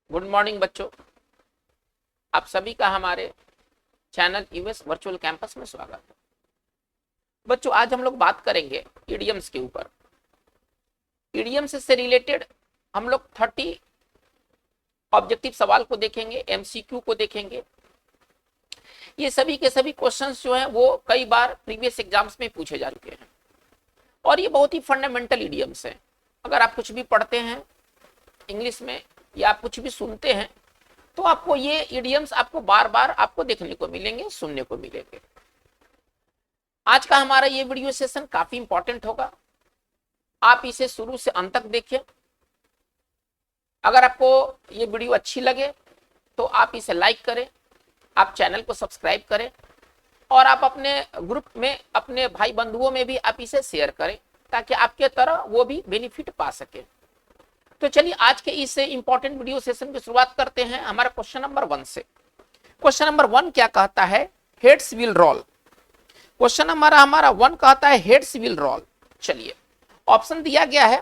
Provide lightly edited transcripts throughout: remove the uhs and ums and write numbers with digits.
Good morning बच्चों। आप सभी का हमारे चैनल यूएस वर्चुअल कैंपस में स्वागत है। बच्चों आज हम लोग बात करेंगे इडियम्स के ऊपर। इडियम्स से रिलेटेड हम लोग 30 ऑब्जेक्टिव सवाल को देखेंगे, एमसीक्यू को देखेंगे। ये सभी के सभी क्वेश्चंस जो हैं वो कई बार प्रीवियस एग्जाम्स में पूछे जा चुके हैं और ये बहुत ही फंडामेंटल इडियम्स हैं। अगर आप कुछ भी पढ़ते हैं इंग्लिश में या आप कुछ भी सुनते हैं तो आपको ये इडियम्स आपको बार बार आपको देखने को मिलेंगे, सुनने को मिलेंगे। आज का हमारा ये वीडियो सेशन काफी इंपॉर्टेंट होगा, आप इसे शुरू से अंत तक देखें। अगर आपको ये वीडियो अच्छी लगे तो आप इसे लाइक करें, आप चैनल को सब्सक्राइब करें और आप अपने ग्रुप में अपने भाई बंधुओं में भी आप इसे शेयर करें ताकि आपके तरह वो भी बेनिफिट पा सके। तो चलिए आज के इस इंपॉर्टेंट वीडियो सेशन की शुरुआत करते हैं हमारा क्वेश्चन नंबर 1 से। क्वेश्चन नंबर 1 क्या कहता है? Heads will roll. Question number हमारा 1 कहता है हेड्स विल रोल। चलिए ऑप्शन दिया गया है,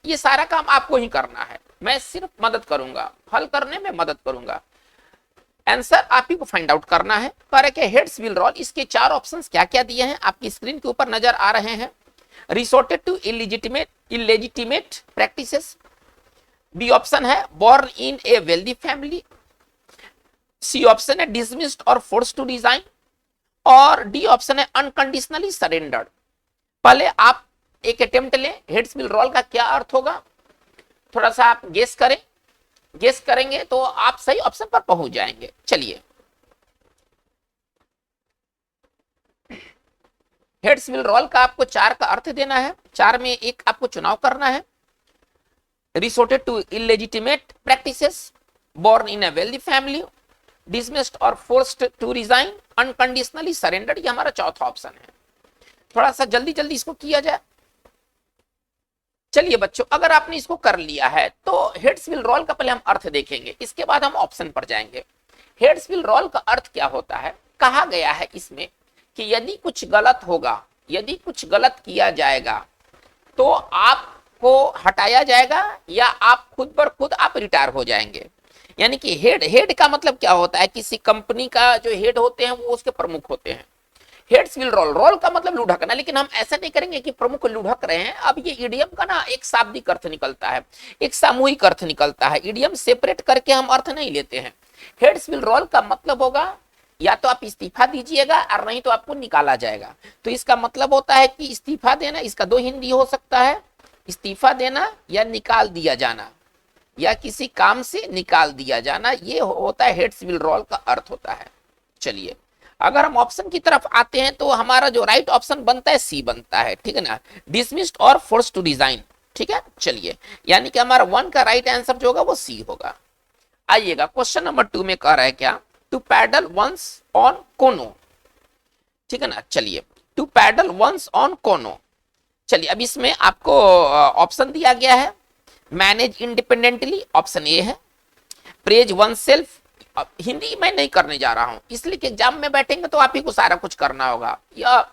ये सारा काम आपको ही करना है, मैं सिर्फ मदद करूंगा, हल करने में मदद करूंगा। आंसर आप ही को फाइंड आउट करना है। कह रहे हेड्स विल रोल, इसके 4 ऑप्शंस क्या क्या दिए हैं आपकी स्क्रीन के ऊपर नजर आ रहे हैं। Resorted to illegitimate practices, B option है born in a wealthy family, C option है डिसमिस्ड और फोर्स टू रिजाइन और डी ऑप्शन है अनकंडीशनली सरेंडर्ड। पहले आप एक अटेम्प्ट लें, हेड्स विल रोल का क्या अर्थ होगा थोड़ा सा आप गेस करें, गेस करेंगे तो आप सही ऑप्शन पर पहुंच जाएंगे। चलिए हेड्स विल रोल का आपको 4 का अर्थ देना है, 4 में एक आपको चुनाव करना है। Resorted to illegitimate practices, born in a wealthy family, dismissed or forced to resign, unconditionally surrendered, ये हमारा चौथा ऑप्शन है। थोड़ा सा जल्दी जल्दी इसको किया जाए। चलिए बच्चों अगर आपने इसको कर लिया है तो हेड्स विल रोल का पहले हम अर्थ देखेंगे, इसके बाद हम ऑप्शन पर जाएंगे। हेड्स विल रोल का अर्थ क्या होता है? कहा गया है इसमें कि यदि कुछ गलत होगा, यदि कुछ गलत किया जाएगा तो आप को हटाया जाएगा या आप खुद पर खुद आप रिटायर हो जाएंगे। यानी कि हेड का मतलब क्या होता है? किसी कंपनी का जो हेड होते हैं वो उसके प्रमुख होते हैं। हेड्स विल रोल, रोल का मतलब लुढ़कना, लेकिन हम ऐसा नहीं करेंगे कि प्रमुख लुढ़क रहे हैं। अब ये इडियम का ना एक शाब्दिक अर्थ निकलता है, एक सामूहिक अर्थ निकलता है, इडियम सेपरेट करके हम अर्थ नहीं लेते हैं। हेड्स विल रोल का मतलब होगा या तो आप इस्तीफा दीजिएगा और नहीं तो आपको निकाला जाएगा। तो इसका मतलब होता है कि इस्तीफा देना, इसका 2 हिंदी हो सकता है, इस्तीफा देना या निकाल दिया जाना, या किसी काम से निकाल दिया जाना, ये होता है हेड्स विल रोल का अर्थ होता है। चलिए अगर हम ऑप्शन की तरफ आते हैं तो हमारा जो राइट ऑप्शन बनता है सी बनता है, ठीक है ना, डिसमिस्ड और फोर्स टू रिजाइन। ठीक है, चलिए यानी कि हमारा 1 का राइट आंसर जो होगा वो सी होगा। आइएगा क्वेश्चन नंबर 2 में कह रहा है क्या? टू पैडल वंस ऑन कोनो। ठीक है ना, चलिए टू पैडल वंस ऑन कोनो। चलिए अब इसमें आपको ऑप्शन दिया गया है, मैनेज इंडिपेंडेंटली ऑप्शन ए है, प्रेज वन सेल्फ। हिंदी मैं नहीं करने जा रहा हूं इसलिए कि एग्जाम में बैठेंगे तो आप ही को सारा कुछ करना होगा, या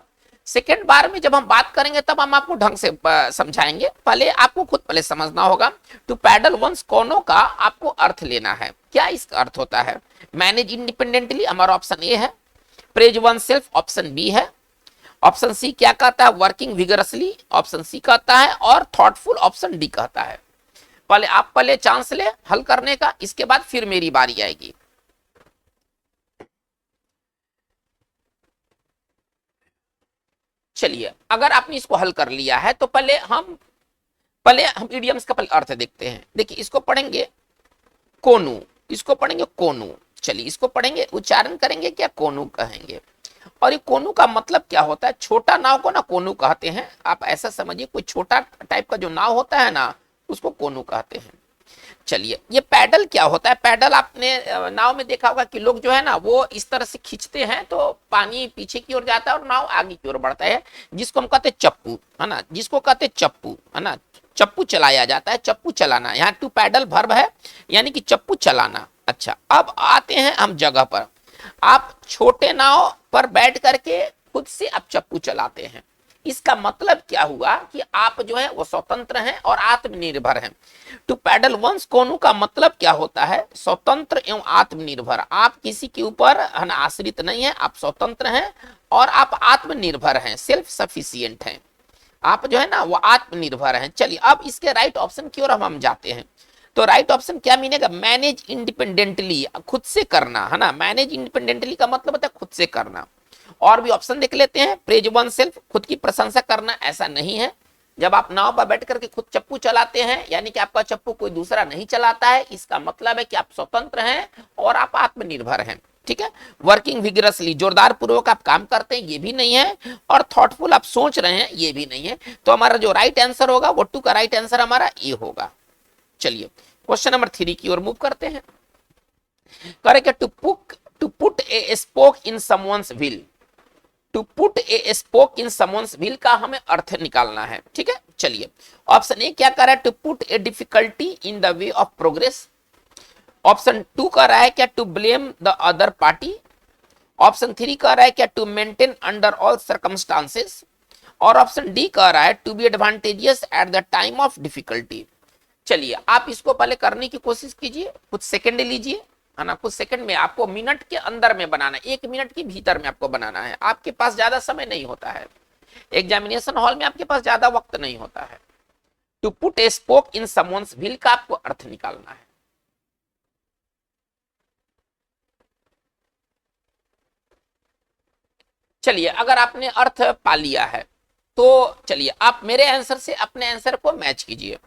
सेकेंड बार में जब हम बात करेंगे तब हम आपको ढंग से समझाएंगे, पहले आपको खुद पहले समझना होगा। टू पैडल वंस कोनो का आपको अर्थ लेना है, क्या इसका अर्थ होता है? मैनेज इंडिपेंडेंटली हमारा ऑप्शन ए है, praise oneself option B है, ऑप्शन सी क्या कहता है? वर्किंग विगरसली ऑप्शन सी कहता है और थॉटफुल ऑप्शन डी कहता है। पहले आप पहले चांस ले हल करने का, इसके बाद फिर मेरी बारी आएगी। चलिए अगर आपने इसको हल कर लिया है तो पहले हम इडियम्स का पहले अर्थ देखते हैं। देखिए इसको पढ़ेंगे कोनू, इसको पढ़ेंगे कोनू। चलिए इसको पढ़ेंगे, उच्चारण करेंगे क्या? कोनू कहेंगे। और ये कोनू का मतलब क्या होता है? छोटा नाव को ना कोनू कहते हैं। आप ऐसा समझिए कोई छोटा टाइप का जो नाव होता है ना उसको कोनू कहते हैं। चलिए ये पैडल क्या होता है? पैडल आपने नाव में देखा होगा कि लोग जो है ना वो इस तरह से खींचते हैं तो पानी पीछे की ओर जाता है और नाव आगे की ओर बढ़ता है, जिसको हम कहते हैं चप्पू, है ना, जिसको कहते हैं चप्पू, है ना, चप्पू चलाया जाता है, चप्पू चलाना। यहाँ टू पैडल वर्ब है यानी कि चप्पू चलाना। अच्छा अब आते हैं हम जगह पर। आप छोटे नाव पर बैठ करके खुद से आप चप्पू चलाते हैं, इसका मतलब क्या हुआ कि आप जो है वो स्वतंत्र हैं और आत्मनिर्भर हैं। टू पैडल वंस कोनू का मतलब क्या होता है, स्वतंत्र एवं आत्मनिर्भर। आप किसी के ऊपर आश्रित नहीं है, आप स्वतंत्र हैं और आप आत्मनिर्भर हैं, सेल्फ सफिशिएंट हैं, आप जो है ना वो आत्मनिर्भर हैं। चलिए अब इसके राइट ऑप्शन की ओर हम जाते हैं। तो राइट ऑप्शन क्या मीनेगा, मैनेज इंडिपेंडेंटली, खुद से करना है ना। मैनेज इंडिपेंडेंटली का मतलब होता है खुद से करना। और भी ऑप्शन देख लेते हैं। प्रेज वन सेल्फ, खुद की प्रशंसा करना, ऐसा नहीं है। जब आप नाव पर बैठ करके खुद चप्पू चलाते हैं, यानी कि आपका चप्पू कोई दूसरा नहीं चलाता है, इसका मतलब है कि आप स्वतंत्र हैं और आप आत्मनिर्भर हैं। ठीक है। वर्किंग विगरसली, जोरदार पूर्वक आप काम करते हैं, ये भी नहीं है। और थॉटफुल, आप सोच रहे हैं, ये भी नहीं है। तो हमारा जो राइट आंसर होगा वो 2 का राइट आंसर हमारा ए होगा। चलिए क्वेश्चन नंबर 3 की ओर मूव करते हैं। Correct, to put a spoke in someone's wheel. To put a spoke in someone's wheel का हमें अर्थ निकालना है। ठीक है, चलिए ऑप्शन ए क्या कर रहा है, to put a difficulty in the way of progress. Option 2 कह रहा है क्या, to blame the other party. Option 3 कह रहा है क्या, to maintain under all circumstances. और ऑप्शन डी कह रहा है to be advantageous at the time of difficulty. चलिए आप इसको पहले करने की कोशिश कीजिए, कुछ सेकंड लीजिए, है ना। कुछ सेकंड में, आपको मिनट के अंदर में बनाना है, 1 मिनट के भीतर में आपको बनाना है। आपके पास ज्यादा समय नहीं होता है, एग्जामिनेशन हॉल में आपके पास ज्यादा वक्त नहीं होता है। To put a spoke in someone's wheel का आपको अर्थ निकालना है। चलिए अगर आपने अर्थ पा लिया है तो चलिए आप मेरे आंसर से अपने आंसर को मैच कीजिए।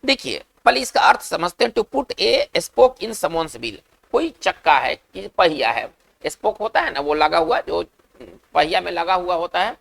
देखिए पहले इसका अर्थ समझते हैं। To put a spoke in someone's wheel, कोई चक्का है कि पहिया है, स्पोक होता है ना वो लगा हुआ, जो पहिया में लगा हुआ होता है।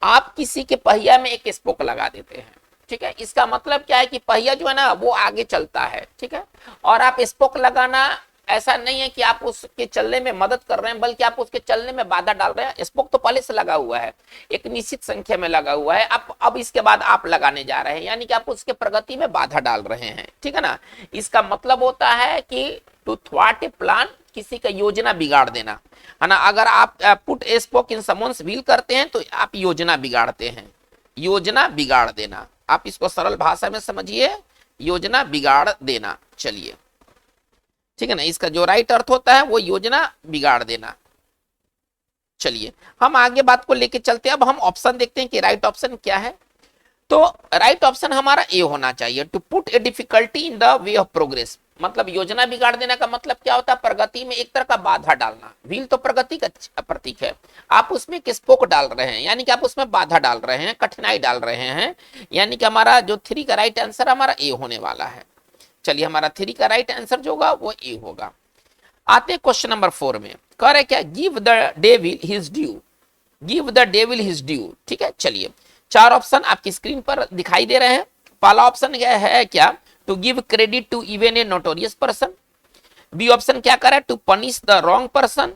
आप किसी के पहिया में एक स्पोक लगा देते हैं। ठीक है, इसका मतलब क्या है कि पहिया जो है ना वो आगे चलता है। ठीक है, और आप स्पोक लगाना ऐसा नहीं है कि आप उसके चलने में मदद कर रहे हैं, बल्कि आप उसके चलने में बाधा डाल रहे हैं। स्पोक तो पहले से लगा हुआ है, एक निश्चित संख्या में लगा हुआ है, आप अब इसके बाद आप लगाने जा रहे हैं, यानी कि आप उसके प्रगति में बाधा डाल रहे हैं। ठीक है ना, इसका मतलब होता है कि टू थ्वाट ए प्लान, किसी का योजना बिगाड़ देना, है ना। अगर आप put a spoke in someone's wheel करते हैं तो आप योजना बिगाड़ते हैं, योजना बिगाड़ देना। आप इसको सरल भाषा में समझिए, योजना बिगाड़ देना। चलिए ठीक है ना, इसका जो राइट अर्थ होता है वो योजना बिगाड़ देना। चलिए हम आगे बात को लेके चलते हैं। अब हम ऑप्शन देखते हैं कि राइट ऑप्शन क्या है। तो राइट ऑप्शन हमारा ए होना चाहिए। To put a difficulty in the way of progress, मतलब योजना बिगाड़ देना का मतलब क्या होता है, प्रगति में एक तरह का बाधा डालना। व्हील तो प्रगति का प्रतीक है, आप उसमें एक स्पोक डाल रहे हैं, यानी कि आप उसमें बाधा डाल रहे हैं, कठिनाई डाल रहे हैं। यानी कि हमारा जो 3 का राइट आंसर हमारा ए होने वाला है। चलिए हमारा 3 का राइट आंसर जो होगा वो ए होगा। आते हैं क्वेश्चन नंबर 4 में। कह रहे क्या, give the devil his due. Give the devil his due. ठीक है, चलिए 4 ऑप्शन आपकी स्क्रीन पर दिखाई दे रहे हैं। पहला ऑप्शन है क्या, to give credit to even a notorious person. B option क्या कर रहा है, to punish the wrong person.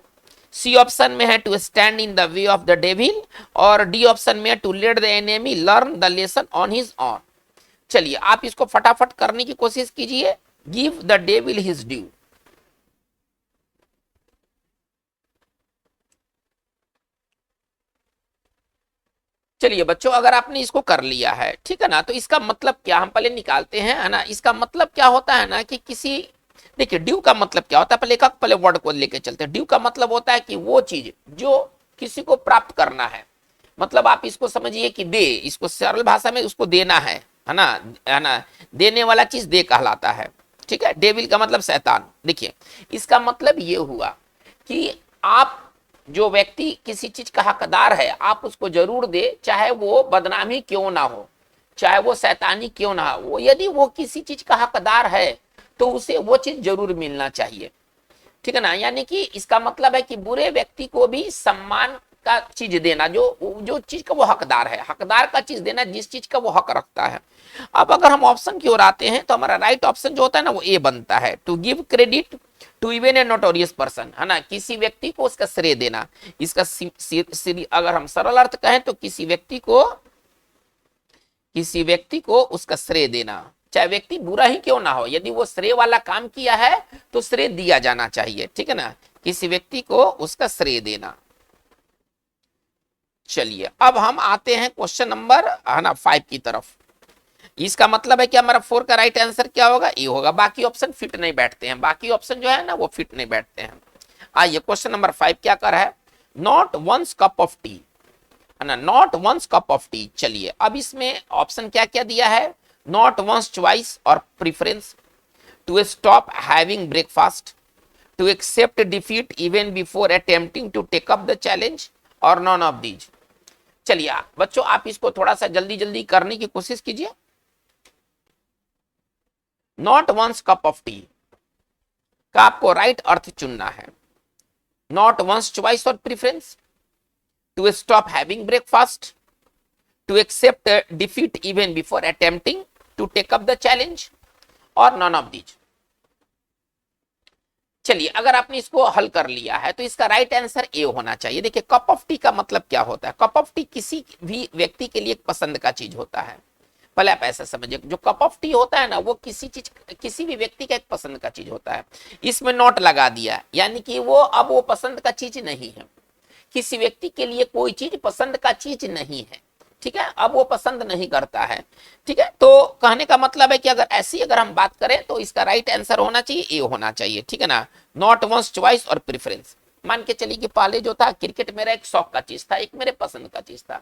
C option में है to stand in the way of the devil. और डी ऑप्शन में है to let the enemy learn the lesson on his own. चलिए आप इसको फटाफट करने की कोशिश कीजिए। Give the devil his due. चलिए बच्चों अगर आपने इसको कर लिया है, ठीक है ना, तो इसका मतलब क्या हम पहले निकालते हैं, है ना। इसका मतलब क्या होता है ना कि किसी, देखिए ड्यू का मतलब क्या होता है, पहले एक पहले वर्ड को लेके चलते हैं। ड्यू का मतलब होता है कि वो चीज जो किसी को प्राप्त करना है, मतलब आप इसको समझिए कि दे, इसको सरल भाषा में उसको देना है ना, है ना। देने वाला चीज दे कहलाता है। ठीक है, डेविल का मतलब शैतान। देखिए इसका मतलब ये हुआ कि आप जो व्यक्ति किसी चीज का हकदार है आप उसको जरूर दे, चाहे वो बदनामी क्यों ना हो, चाहे वो शैतानी क्यों ना हो। वो यदि वो किसी चीज का हकदार है तो उसे वो चीज जरूर मिलना चाहिए। ठीक है ना, यानी कि इसका मतलब है कि बुरे व्यक्ति को भी सम्मान का चीज देना, जो चीज का वो हकदार है, हकदार का चीज देना जिस चीज का वो हक रखता है। अब अगर हम ऑप्शन की ओर आते हैं तो हमारा राइट ऑप्शन जो होता है ना वो ए बनता है। To give credit to even a notorious person, है ना, किसी व्यक्ति को उसका श्रेय देना। इसका अगर हम सरल अर्थ कहें तो किसी व्यक्ति को उसका श्रेय देना, चाहे व्यक्ति बुरा ही क्यों ना हो, यदि वो श्रेय वाला काम किया है तो श्रेय दिया जाना चाहिए। ठीक है ना, किसी व्यक्ति को उसका श्रेय देना। चलिए अब हम आते हैं क्वेश्चन नंबर है ना 5 की तरफ। इसका मतलब है कि हमारा 4 का राइट आंसर क्या होगा, ए होगा। बाकी ऑप्शन फिट नहीं बैठते हैं, बाकी ऑप्शन जो है ना वो फिट नहीं बैठते हैं। आइए क्वेश्चन नंबर 5 क्या कर रहा है, not one's cup of tea, है ना, not one's cup of tea. चलिए अब इसमें ऑप्शन क्या क्या दिया है, नॉट वंस चॉइस और preference, to stop having breakfast, to accept defeat even before attempting to take up the challenge, और नॉन ऑफ दीज। चलिए बच्चों आप इसको थोड़ा सा जल्दी जल्दी करने की कोशिश कीजिए। Not one's cup of tea का आपको राइट अर्थ चुनना है। नॉट वंस चॉइस और preference, to stop having breakfast, to accept defeat even before attempting to take up the challenge, और नॉन ऑफ दीज। चलिए अगर आपने इसको हल कर लिया है तो इसका राइट आंसर ए होना चाहिए। देखिए कप ऑफ टी का मतलब क्या होता है, कप ऑफ टी किसी भी व्यक्ति के लिए एक पसंद का चीज होता है। पहले आप ऐसा समझिए, जो कप ऑफ टी होता है ना वो किसी भी व्यक्ति का एक पसंद का चीज होता है। इसमें नॉट लगा दिया यानी कि वो अब वो पसंद का चीज नहीं है, किसी व्यक्ति के लिए कोई चीज पसंद का चीज नहीं है, ठीक है, अब वो पसंद नहीं करता है, ठीक है। तो कहने का मतलब है कि अगर ऐसी अगर हम बात करें तो इसका राइट आंसर होना चाहिए ए होना चाहिए, ठीक है ना, नॉट वंस चॉइस और प्रेफरेंस। मान के चलिए कि पहले जो था क्रिकेट मेरा एक शौक का चीज था, एक मेरे पसंद का चीज था,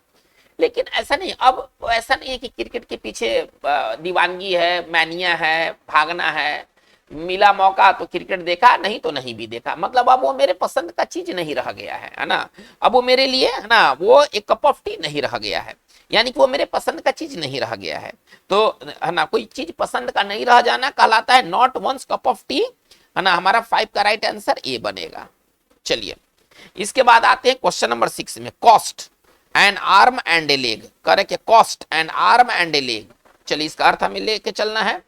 लेकिन ऐसा नहीं, अब ऐसा नहीं है कि क्रिकेट के पीछे दीवानगी है, मैनिया है, भागना है, मिला मौका तो क्रिकेट देखा, नहीं तो नहीं भी देखा, मतलब अब वो मेरे पसंद का चीज नहीं रह गया है ना, अब वो मेरे लिए है ना वो एक कप ऑफ टी नहीं रह गया है, यानी कि वो मेरे पसंद का चीज नहीं रह गया है। तो है ना कोई चीज पसंद का नहीं रह जाना कहलाता है not one's cup of tea, है ना, हमारा 5 का राइट आंसर ए बनेगा। चलिए इसके बाद आते हैं क्वेश्चन नंबर 6 में, cost N arm and A leg. करे कि cost N arm and A leg. चलिए इसका अर्थ हमें लेके चलना है।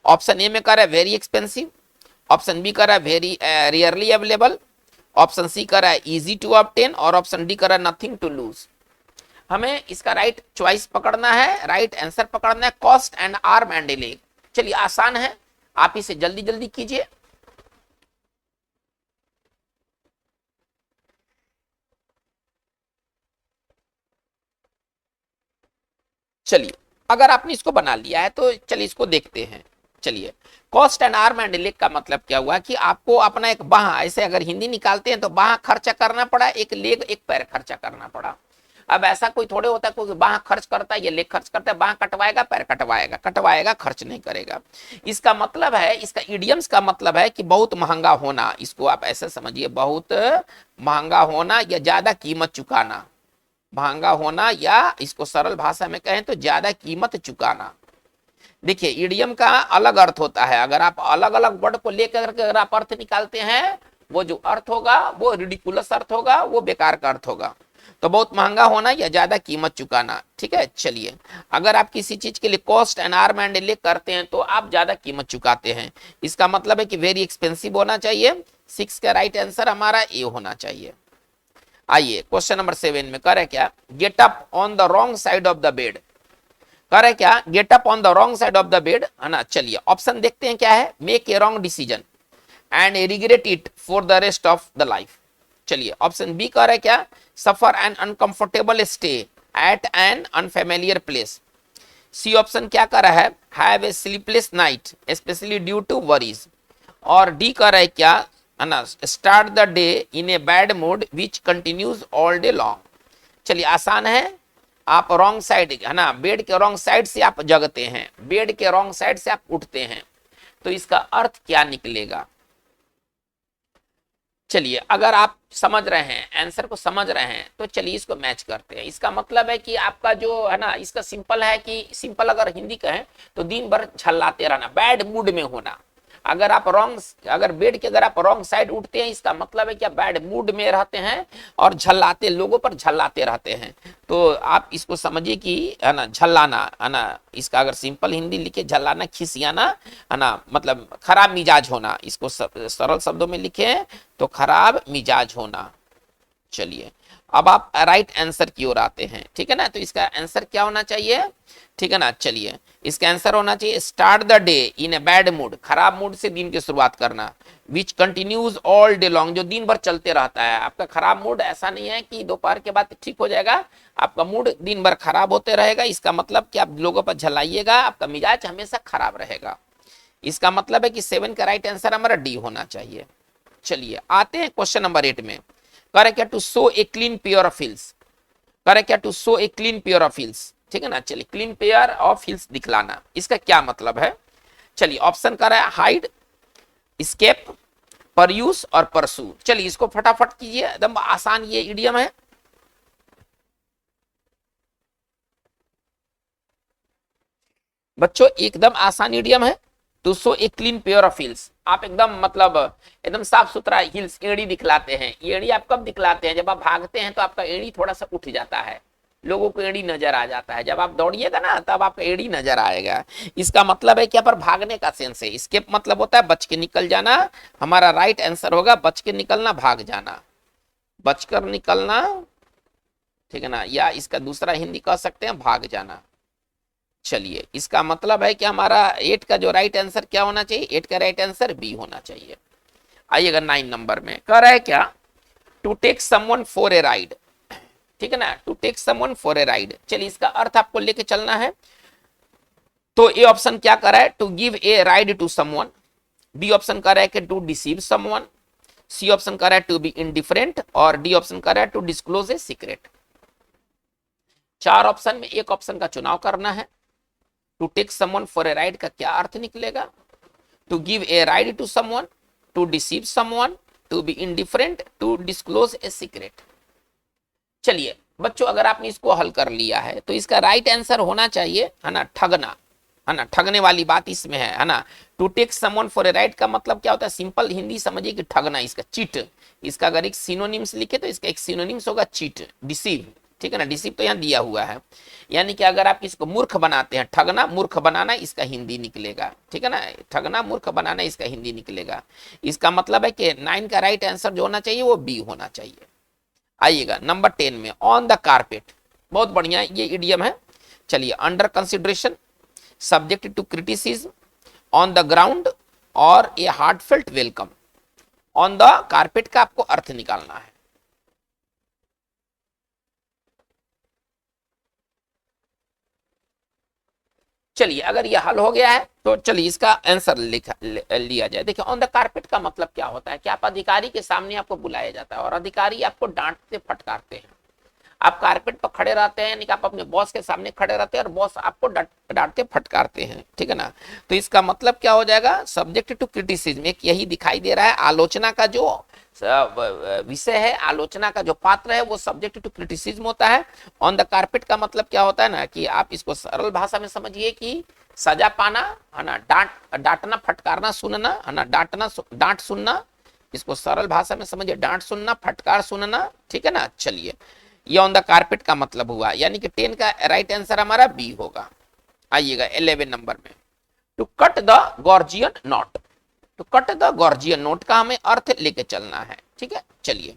ऑप्शन ए में कर रहा है वेरी एक्सपेंसिव, ऑप्शन बी कर रहा है very rarely available, option C कर रहा है इजी टू ऑब्टेन, और ऑप्शन डी कर रहा है नथिंग टू लूज। हमें इसका राइट चॉइस पकड़ना है, राइट आंसर पकड़ना है, cost and arm and A leg. चलिए आसान है, आप इसे जल्दी जल्दी कीजिए। चलिए अगर आपने इसको बना लिया है तो चलिए इसको देखते हैं। चलिए cost and arm and leg का मतलब क्या हुआ कि आपको अपना एक बाह, ऐसे अगर हिंदी निकालते हैं तो बाह खर्चा करना पड़ा, एक लेग एक पैर खर्चा करना पड़ा। अब ऐसा कोई थोड़े होता है कोई बाह खर्च करता है, ये लेग खर्च करता है, बाह कटवाएगा पैर कटवाएगा, कटवाएगा खर्च नहीं करेगा। इसका मतलब है, इसका इडियम्स का मतलब है कि बहुत महंगा होना, इसको आप ऐसे समझिए, बहुत महंगा होना या ज्यादा कीमत चुकाना, महंगा होना, या इसको सरल भाषा में कहें तो ज्यादा कीमत चुकाना। देखिए इडियम का अलग अर्थ होता है, अगर आप अलग अलग वर्ड को लेकर के अगर आप अर्थ निकालते हैं, वो जो अर्थ होगा वो रिडिकुलस अर्थ होगा, वो बेकार का अर्थ होगा। तो बहुत महंगा होना या ज्यादा कीमत चुकाना, ठीक है। चलिए अगर आप किसी चीज के लिए कॉस्ट एंड आर्म एंड ले करते हैं तो आप ज्यादा कीमत चुकाते हैं, इसका मतलब है कि वेरी एक्सपेंसिव होना चाहिए। 6 का राइट आंसर हमारा ए होना चाहिए। आइए क्वेश्चन नंबर 7 में कर है क्या, get up on the wrong side of the bed. कर है क्या, get up on the wrong side of the bed, है ना। चलिए ऑप्शन देखते हैं क्या है, make a wrong decision and regret it for the rest of the life. चलिए ऑप्शन बी कर है क्या, suffer an uncomfortable stay at an unfamiliar place. C option क्या कर रहा है, have a sleepless night specially due to worries. और D कर है क्या, है ना, start the day in a bad mood which continues all day long. चलिए आसान है, आप रॉन्ग साइड, है ना, बेड के रॉन्ग साइड से आप जगते हैं, बेड के रॉन्ग साइड से आप उठते हैं, तो इसका अर्थ क्या निकलेगा। चलिए अगर आप समझ रहे हैं, आंसर को समझ रहे हैं, तो चलिए इसको मैच करते हैं। इसका मतलब है कि आपका जो है ना, इसका सिंपल है कि सिंपल अगर हिंदी कहें तो दिन भर झल्लाते रहना, बैड मूड में होना। अगर आप अगर बेड के अगर आप रॉन्ग साइड उठते हैं, इसका मतलब है कि आप बैड मूड में रहते हैं और झल्लाते, लोगों पर झल्लाते रहते हैं। तो आप इसको समझिए कि है ना, झल्लाना, है ना, इसका अगर सिंपल हिंदी लिखे झल्लाना, खिसियाना, है ना, मतलब खराब मिजाज होना। इसको सरल शब्दों में लिखे तो खराब मिजाज होना। चलिए अब आप राइट आंसर की ओर आते हैं, ठीक है ना। तो इसका आंसर क्या होना चाहिए, ठीक है ना। चलिए इसका आंसर होना चाहिए start the day in a bad mood, खराब मूड से दिन की शुरुआत करना, विच कंटिन्यूज ऑल डे लॉन्ग, जो दिन भर चलते रहता है। आपका खराब मूड ऐसा नहीं है कि दोपहर के बाद ठीक हो जाएगा, आपका मूड दिन भर खराब होते रहेगा। इसका मतलब कि आप लोगों पर झलाइएगा, आपका मिजाज हमेशा खराब रहेगा। इसका मतलब है कि 7 का राइट आंसर हमारा डी होना चाहिए। चलिए आते हैं क्वेश्चन नंबर 8 में। करे क्या to show a clean pair of heels, करे क्या to show a clean pair of heels, ठीक है ना। चलिए क्लीन पेयर ऑफ हिल्स दिखलाना, इसका क्या मतलब है। चलिए ऑप्शन कर रहा है हाइड, स्केप, परयूस और परसू। चलिए इसको फटाफट कीजिए, एकदम आसान ये इडियम है। बच्चों एकदम आसान इडियम है। To show a clean pair of heels, आप एकदम मतलब एकदम साफ सुथरा हिल्स एड़ी दिखलाते हैं। एड़ी आप कब दिखलाते हैं, जब आप भागते हैं तो आपका एड़ी थोड़ा सा उठ जाता है, लोगों को एड़ी नजर आ जाता है। जब आप दौड़िएगा ना तब आपका एड़ी नजर आएगा। इसका मतलब है कि यहाँ पर भागने का सेंस है। स्केप मतलब होता है बच के निकल जाना, हमारा राइट आंसर होगा बच के निकलना, भाग जाना, बचकर निकलना, ठीक है ना। या इसका दूसरा हिंदी कह सकते हैं भाग जाना। चलिए इसका मतलब है कि हमारा 8 का जो राइट आंसर क्या होना चाहिए, 8 का राइट आंसर बी होना चाहिए। आइएगा 9 नंबर में, कह रहा है क्या to take someone for a ride, ठीक है ना। To take someone for a ride, चलिए इसका अर्थ आपको लेके चलना है। तो ए ऑप्शन क्या कर रहा है, to give a ride to someone, B option कर रहा है कि to deceive someone, C option कर रहा है टू बी इंडिफरेंट और डी ऑप्शन कर रहा है to disclose a secret. 4 option में एक ऑप्शन का चुनाव करना है। To take someone for a ride का क्या अर्थ निकलेगा, to give a ride to someone, to deceive someone, to be indifferent, to disclose a secret. चलिए बच्चों अगर आपने इसको हल कर लिया है तो इसका राइट आंसर होना चाहिए, है ना, ठगना, है ना, ठगने वाली बात इसमें है ना। To take someone for a ride का मतलब क्या होता है, सिंपल हिंदी समझिए कि ठगना, इसका चीट। इसका अगर एक सिनोनिम्स लिखे तो इसका एक सिनोनिम्स होगा चीट, डिसीव, ठीक है ना। डिसीव तो यहाँ दिया हुआ है, यानी कि अगर आप किसको मूर्ख बनाते हैं, ठगना मूर्ख बनाना इसका हिंदी निकलेगा, ठीक है ना। ठगना मूर्ख बनाना इसका हिंदी निकलेगा। इसका मतलब है कि 9 का राइट आंसर जो होना चाहिए वो बी होना चाहिए। आइएगा नंबर 10 में, ऑन द कारपेट, बहुत बढ़िया ये इडियम है। चलिए under consideration, subject to criticism, on the ground और a heartfelt welcome. On the carpet का आपको अर्थ निकालना है। चलिए अगर ये हल हो गया है तो चलिए इसका आंसर लिया जाए। देखिए ऑन द कारपेट का मतलब क्या होता है कि आप अधिकारी के सामने आपको बुलाया जाता है और अधिकारी आपको डांटते फटकारते हैं। आप कारपेट पर खड़े रहते हैं, यानी कि आप अपने बॉस के सामने खड़े रहते हैं और बॉस आपको डांटते फटकारते हैं, ठीक है ना। तो इसका मतलब क्या हो जाएगा, सब्जेक्ट टू क्रिटिसिज्म, एक यही दिखाई दे रहा है। आलोचना का जो विषय है, आलोचना का जो पात्र है वो सब्जेक्ट टू क्रिटिसिज्म होता है। ऑन द कारपेट का मतलब क्या होता है ना कि आप इसको सरल भाषा में समझिए कि सजा पाना, है ना, डांटना फटकारना सुनना, है ना, डांट सुनना। इसको सरल भाषा में समझिए, डांट सुनना, फटकार सुनना, ठीक है ना। चलिए ये ऑन द कारपेट का मतलब हुआ, यानी कि 10 का राइट आंसर हमारा बी होगा। आइएगा 11 नंबर में, to cut the Gordian knot, to cut the Gordian knot का हमें अर्थ लेके चलना है, ठीक है। चलिए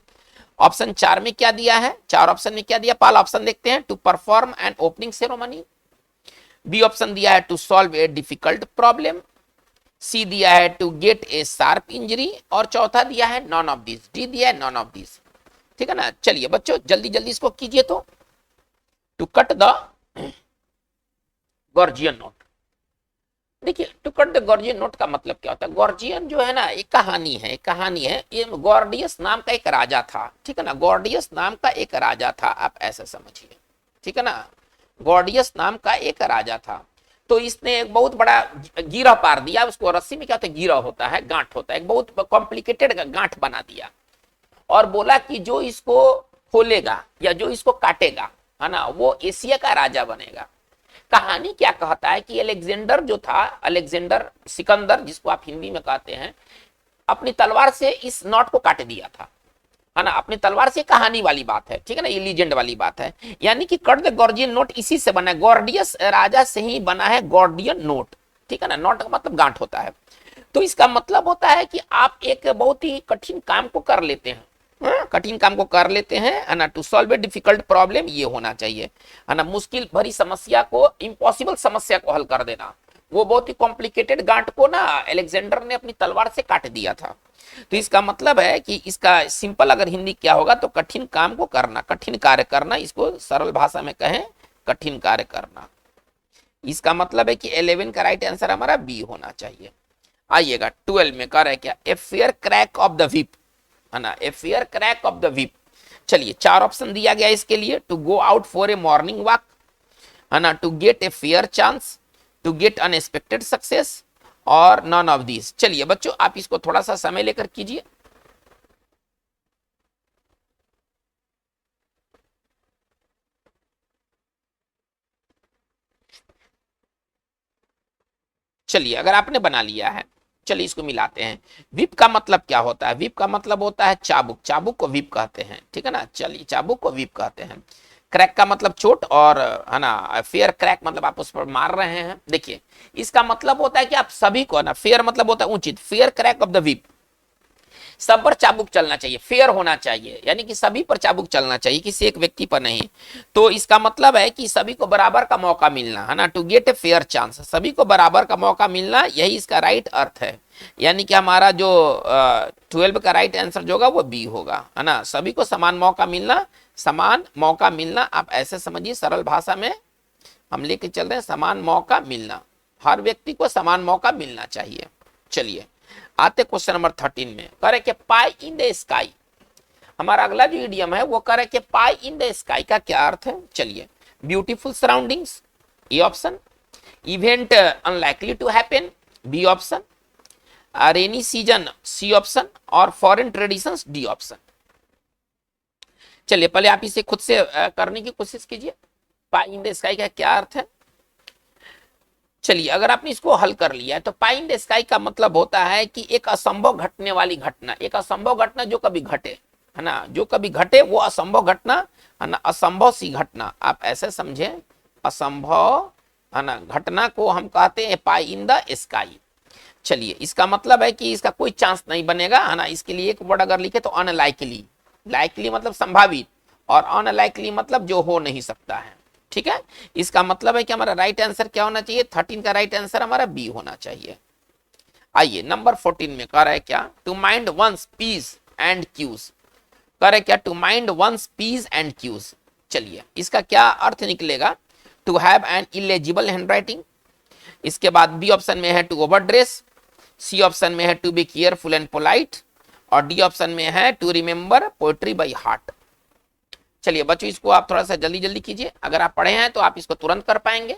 ऑप्शन 4 में क्या दिया है, 4 ऑप्शन में क्या दिया, पहला ऑप्शन देखते हैं, to perform an opening ceremony, B option दिया है to solve a difficult problem, C दिया है to get a sharp injury और चौथा दिया है नॉन ऑफ दिस, डी दिया है नॉन ऑफ दिस, ठीक है ना। चलिए बच्चों जल्दी जल्दी इसको कीजिए। तो to cut the Gordian note, देखिए to cut the Gordian knot का मतलब क्या होता है। गॉर्जियन जो है ना एक कहानी है, एक कहानी है। ये गॉर्डियस नाम का एक राजा था, ठीक है ना, गॉर्डियस नाम का एक राजा था, आप ऐसे समझिए, ठीक है ना। गॉर्डियस नाम का एक राजा था, तो इसने एक बहुत बड़ा गिरह पार दिया। उसको रस्सी में क्या होता है, गिरह होता है, गांठ होता है, एक बहुत कॉम्प्लिकेटेड गांठ बना दिया और बोला कि जो इसको खोलेगा या जो इसको काटेगा, है ना, वो एशिया का राजा बनेगा। कहानी क्या कहता है कि अलेक्जेंडर जो था, अलेक्जेंडर सिकंदर जिसको आप हिंदी में कहते हैं, अपनी तलवार से इस नॉट को काट दिया था, है ना, अपनी तलवार से। कहानी वाली बात है, ठीक है ना, ये लीजेंड वाली बात है। यानी कि कट द गॉर्जियन नोट इसी से बना है, गॉर्डियस राजा से ही बना है गॉर्डियन नोट, ठीक है ना। नोट का मतलब गांठ होता है। तो इसका मतलब होता है कि आप एक बहुत ही कठिन काम को कर लेते हैं, कठिन काम को कर लेते हैं, है ना। To solve a difficult problem, ये होना चाहिए, है ना। मुश्किल भरी समस्या को, इम्पॉसिबल समस्या को हल कर देना। वो बहुत ही कॉम्प्लिकेटेड गांठ को ना अलेक्जेंडर ने अपनी तलवार से काट दिया था। तो इसका मतलब है कि इसका सिंपल अगर हिंदी क्या होगा तो कठिन काम को करना, कठिन कार्य करना, इसको सरल भाषा में कहें कठिन कार्य करना। इसका मतलब है कि 11 का राइट आंसर हमारा बी होना चाहिए। आइएगा 12 में कह रहा है क्या, a fair crack of the whip, है ना, a fair crack of the whip. चलिए 4 ऑप्शन दिया गया इसके लिए, to go out for a morning walk, है ना, to get a fair chance, to get unexpected success, और नॉन ऑफ दिस। चलिए बच्चों आप इसको थोड़ा सा समय लेकर कीजिए। चलिए अगर आपने बना लिया है, चलिए इसको मिलाते हैं। विप का मतलब क्या होता है? विप का मतलब होता है चाबुक, चाबुक को विप कहते हैं, ठीक है ना। चलिए चाबुक को विप कहते हैं। क्रैक का मतलब चोट, और है ना फेयर क्रैक मतलब आप उस पर मार रहे हैं। देखिए इसका मतलब होता है कि आप सभी को ना, फेयर मतलब होता है उचित, fair crack of the whip, सब पर चाबुक चलना चाहिए, फेयर होना चाहिए, यानी कि सभी पर चाबुक चलना चाहिए, किसी एक व्यक्ति पर नहीं। तो इसका मतलब है कि सभी को बराबर का मौका मिलना, है ना, to get a fair chance, सभी को बराबर का मौका मिलना, यही इसका राइट अर्थ है। यानी कि हमारा जो 12 का राइट आंसर जो होगा वो बी होगा, है ना। सभी को समान मौका मिलना, समान मौका मिलना, आप ऐसे समझिए, सरल भाषा में हम लेके चल रहे हैं, समान मौका मिलना, हर व्यक्ति को समान मौका मिलना चाहिए। चलिए आते क्वेश्चन नंबर 13 में, कह रहे कि पाई इन द स्काई। हमारा अगला जो इडियम है वो कह रहे कि पाई इन द स्काई का क्या अर्थ है? चलिए, beautiful surroundings, A option, event unlikely to happen, B option, rainy season, C option, और फॉरेन ट्रेडिशंस, डी ऑप्शन। चलिए पहले आप इसे खुद से करने की कोशिश कीजिए। पाई इन द स्काई का क्या अर्थ है? चलिए अगर आपने इसको हल कर लिया है तो पाई इन द स्काई का मतलब होता है कि एक असंभव घटने वाली घटना, एक असंभव घटना जो कभी घटे, है ना, जो कभी घटे वो असंभव घटना, है ना, असंभव सी घटना, आप ऐसे समझे, असंभव, है ना, घटना को हम कहते हैं पाई इन द स्काई। चलिए इसका मतलब है कि इसका कोई चांस नहीं बनेगा, है ना। इसके लिए एक वर्ड अगर लिखे तो अनलाइकली, लाइकली मतलब संभावित, और अनलाइकली मतलब जो हो नहीं सकता है, ठीक है। इसका मतलब है कि हमारा राइट आंसर क्या होना चाहिए? 13 का राइट आंसर हमारा बी होना चाहिए। आइए नंबर 14 में कह रहा है क्या, to mind one's p's and q's. कह रहे क्या, to mind one's p's and q's. चलिए इसका क्या अर्थ निकलेगा? To have an illegible handwriting, इसके बाद बी ऑप्शन में है to over dress, C option में है to be careful and polite, और डी ऑप्शन में है to remember poetry by heart. चलिए बच्चों इसको आप थोड़ा सा जल्दी जल्दी कीजिए, अगर आप पढ़े हैं तो आप इसको तुरंत कर पाएंगे।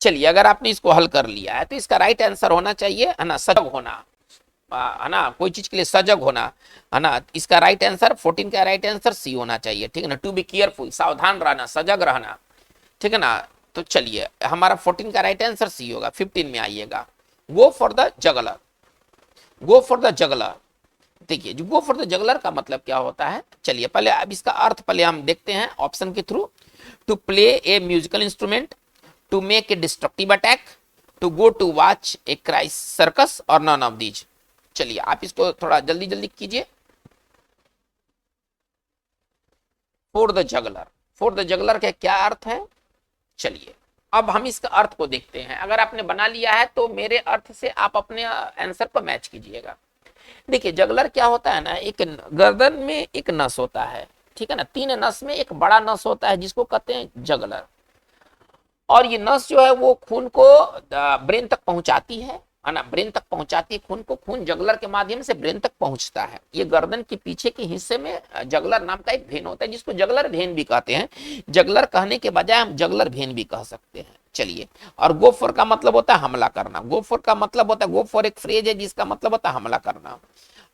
चलिए अगर आपने इसको हल कर लिया है तो इसका राइट आंसर होना चाहिए, है ना, सजग होना, है ना, कोई चीज के लिए सजग होना, है ना। इसका राइट आंसर 14 का राइट आंसर सी होना चाहिए, ठीक है ना। टू बी केयरफुल, सावधान रहना, सजग रहना, ठीक है ना। तो चलिए हमारा 14 का राइट आंसर सी होगा। 15 में आइएगा, go for the juggler, go for the juggler. देखिए जो गो फॉर द जगलर का मतलब क्या होता है, चलिए पहले अब इसका अर्थ पहले हम देखते हैं ऑप्शन के through. To play a musical instrument, to make a destructive attack, to go to watch a Chris circus, और नॉन ऑफ दीज। चलिए आप इसको थोड़ा जल्दी जल्दी कीजिए। For the juggler, for the juggler का क्या अर्थ है? चलिए अब हम इसका अर्थ को देखते हैं। अगर आपने बना लिया है तो मेरे अर्थ से आप अपने आंसर पर मैच कीजिएगा। देखिए जगलर क्या होता है ना, एक गर्दन में एक नस होता है, ठीक है ना, 3 नस में एक बड़ा नस होता है जिसको कहते हैं जगलर, और ये नस जो है वो खून को ब्रेन तक पहुंचाती है ना, ब्रेन तक पहुंचाती है खून को, खून जगलर के माध्यम से ब्रेन तक पहुंचता है। ये गर्दन के पीछे के हिस्से में जगलर नाम का एक वेन होता है जिसको जगलर वेन भी कहते हैं। जगलर कहने के बजाय हम जगलर वेन भी कह सकते हैं। चलिए, और गो फॉर का मतलब होता है हमला करना, गो फॉर का मतलब होता है, गो फॉर एक फ्रेज है जिसका मतलब होता है हमला करना।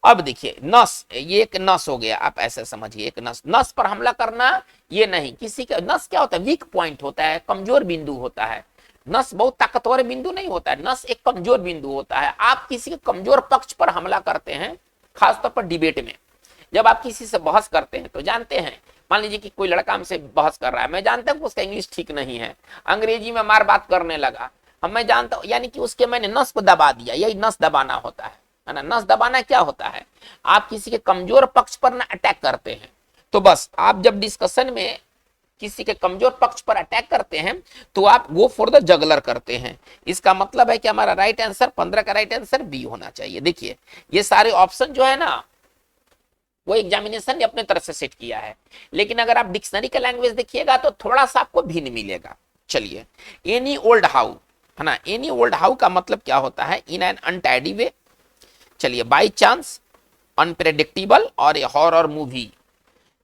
अब देखिए नस, ये एक नस हो गया, आप ऐसे समझिए, एक नस, नस पर हमला करना ये नहीं, किसी का नस क्या होता है, वीक पॉइंट होता है, कमजोर बिंदु होता है। नस बहुत ताकतवर बिंदु नहीं होता है, नस एक कमजोर बिंदु होता है। आप किसी के कमजोर पक्ष पर हमला करते हैं, खासतौर पर डिबेट में जब आप किसी से बहस करते हैं तो जानते हैं, मान लीजिए कि कोई लड़का हमसे बहस कर रहा है, मैं जानता हूं कि उसका इंग्लिश ठीक नहीं है, अंग्रेजी में मार बात करने लगा, अब मैं जानता हूं यानी कि उसके मैंने नस को दबा दिया, यही नस दबाना होता है ना। नस दबाना क्या होता है, आप किसी के कमजोर पक्ष पर ना अटैक करते हैं, तो बस आप जब डिस्कशन में किसी के कमजोर पक्ष पर अटैक करते हैं तो आप गो फॉर द जगलर करते हैं। इसका मतलब है कि हमारा राइट आंसर 15 का राइट आंसर बी होना चाहिए। देखिए ये सारे ऑप्शन जो है ना वो एग्जामिनेशन ने अपने तरफ से सेट किया है, लेकिन अगर आप डिक्शनरी का लैंग्वेज देखिएगा तो थोड़ा सा आपको भिन्न मिलेगा। चलिए, एनी ओल्ड हाउ है ना, एनी ओल्ड हाउ का मतलब क्या होता है, इन एन अनटाइडी वे। चलिए, बाई चांस, अनप्रेडिक्टेबल और ए हॉरर मूवी,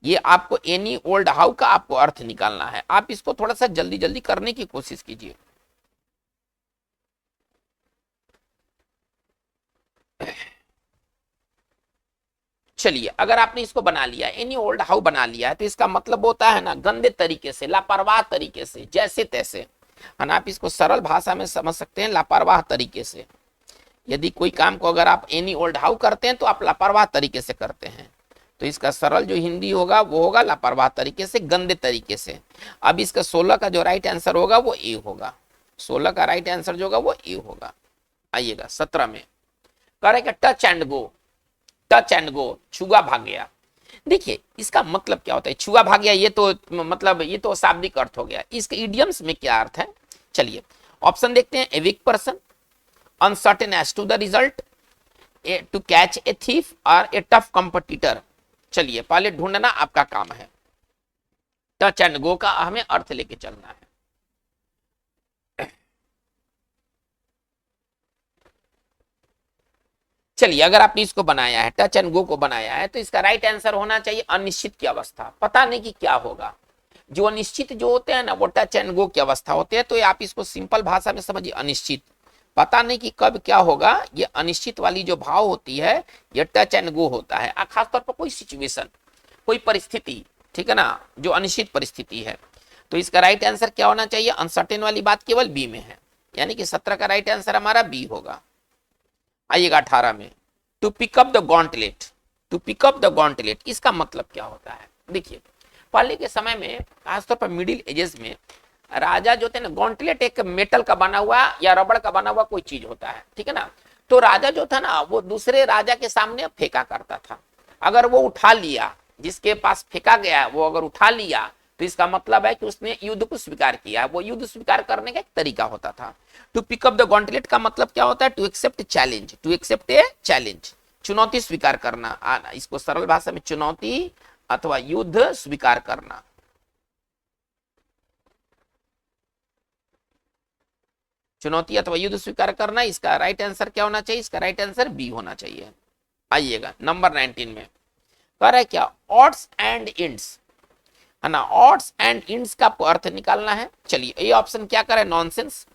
ये आपको एनी ओल्ड हाउ का आपको अर्थ निकालना है। आप इसको थोड़ा सा जल्दी जल्दी करने की कोशिश कीजिए। चलिए, अगर आपने इसको बना लिया, एनी ओल्ड हाउ बना लिया है, तो इसका मतलब होता है ना गंदे तरीके से, लापरवाह तरीके से, जैसे तैसे, है ना। आप इसको सरल भाषा में समझ सकते हैं, लापरवाह तरीके से। यदि कोई काम को अगर आप एनी ओल्ड हाउ करते हैं तो आप लापरवाह तरीके से करते हैं, तो इसका सरल जो हिंदी होगा वो होगा लापरवाह तरीके से, गंदे तरीके से। अब इसका 16 का जो राइट आंसर होगा वो ए होगा। 16 का राइट आंसर जो होगा वो ए होगा। आइएगा 17 में, correct, touch and go. Touch and go, छुआ भाग गया। देखिए इसका मतलब क्या होता है, छुआ भाग गया, ये तो मतलब ये तो शाब्दिक अर्थ हो गया। इसके इडियम्स में क्या अर्थ है, चलिए ऑप्शन देखते हैं। A weak person, uncertain as to the result, to catch a thief और ए टफ कंपटीटर। चलिए पहले ढूंढना आपका काम है, टच एंड गो का हमें अर्थ लेके चलना है। चलिए, अगर आपने इसको बनाया है, टच एंड गो को बनाया है, तो इसका राइट आंसर होना चाहिए अनिश्चित की अवस्था, पता नहीं कि क्या होगा। जो अनिश्चित जो होते हैं ना वो टच एंड गो की अवस्था होते हैं। तो आप इसको सिंपल भाषा में समझिए, अनिश्चित, पता नहीं कि कब क्या होगा। ये अनिश्चित वाली जो भाव होती है ये टच एंड गो होता है। खासतौर पर कोई सिचुएशन, कोई परिस्थिति, ठीक है ना, जो अनिश्चित परिस्थिति है। तो इसका राइट आंसर क्या होना चाहिए, अनसर्टेन वाली बात केवल बी में है, यानी कि 17 का राइट आंसर हमारा बी होगा। आइएगा 18 में, to pick up the gauntlet. To pick up the gauntlet, इसका मतलब क्या होता है। देखिए पहले के समय में, खासतौर पर मिडिल एजेस में, राजा जो थे ना, गॉन्टलेट एक मेटल का बना हुआ या रबड़ का बना हुआ कोई चीज होता है, ठीक है ना। तो राजा जो था ना वो दूसरे राजा के सामने फेंका करता था। अगर वो उठा लिया, जिसके पास फेंका गया वो अगर उठा लिया, तो इसका मतलब है कि उसने युद्ध को स्वीकार किया। वो युद्ध स्वीकार करने का एक तरीका होता था। टू पिकअप द गॉन्टलेट का मतलब क्या होता है, to accept challenge, to accept a challenge, चुनौती स्वीकार करना। इसको सरल भाषा में चुनौती अथवा युद्ध स्वीकार करना। चुनौती अथवा युद्ध स्वीकार करना, इसका राइट आंसर क्या होना चाहिए, इसका राइट आंसर बी होना चाहिए। आइएगा नंबर 19 में, कह रहा है क्या, ऑड्स एंड इंड्स, है ना। ऑड्स एंड इंड्स का आपको अर्थ निकालना है। चलिए, ए ऑप्शन क्या कर है, नॉनसेंस।